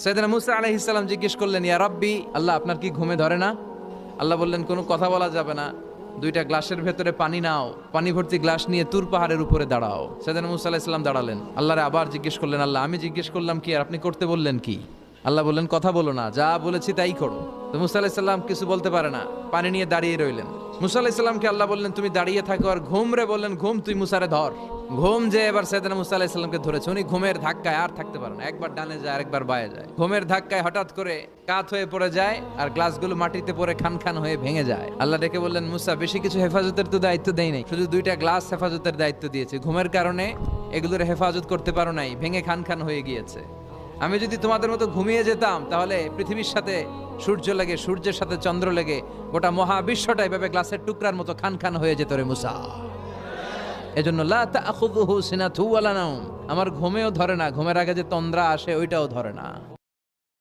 সাইয়েদনা মুসা আলাইহিস সালাম জিজ্ঞেস করলেন, ইয়া রাব্বি, আল্লাহ আপনার কি ঘুমে ধরে না? আল্লাহ বললেন, কোনো কথা বলা যাবে না, দুইটা গ্লাসের ভেতরে পানি নাও, পানি ভর্তি গ্লাস নিয়ে তুর পাহাড়ের উপরে দাঁড়াও। সাইয়েদনা মুসা আলাইহিস সালাম দাঁড়ালেন। আল্লাহরে আবার জিজ্ঞেস করলেন, আল্লাহ আমি জিজ্ঞেস করলাম কি আর আপনি করতে বললেন কি? আল্লাহ বললেন, কথা বলো না, যা বলেছি তাই করো। তো মুসা আলাইহিস সালাম কিছু বলতে পারে না, পানি নিয়ে দাঁড়িয়ে রইলেন। মুসা আলাইহিস সালামকে আল্লাহ বললেন, তুমি দাঁড়িয়ে থাকো আর ঘুম রে, বললেন ঘুম তুই মুসারে ধর। ঘুম যে এবার সাইয়েদনা মুসা আলাইহিস সালামকে ধরেছে। উনি ঘুমের ধাক্কায় আর থাকতে পারে না, একবার ডানে যায় আরেকবার বায়ে যায়। ঘুমের ধাক্কায় হঠাৎ করে কাত হয়ে পড়ে যায় আর গ্লাসগুলো মাটিতে পড়ে খান খান হয়ে ভেঙে যায়। আল্লাহ ডেকে বললেন, মুসা বেশি কিছু হেফাজতের তো দায়িত্ব দেই নাই, শুধু দুইটা গ্লাস হেফাজতের দায়িত্ব দিয়েছি। ঘুমের কারণে এগুলোর হেফাজত করতে পারো নাই, ভেঙে খান খান হয়ে গিয়েছে। আমি যদি তোমাদের মতো ঘুমিয়ে যেতাম তাহলে পৃথিবীর সাথে সূর্য লেগে, সূর্যের সাথে চন্দ্র লেগে গোটা মহাবিশ্বটা এভাবে গ্লাসের টুকরার মতো খান খান হয়ে যেত রে মুসা। এজন্য লা তাখুযুহু সিনাতু ওয়ালা নাওম, আমার ঘুমেও ধরে না, ঘুমের আগে যে তন্দ্রা আসে ওইটাও ধরে না।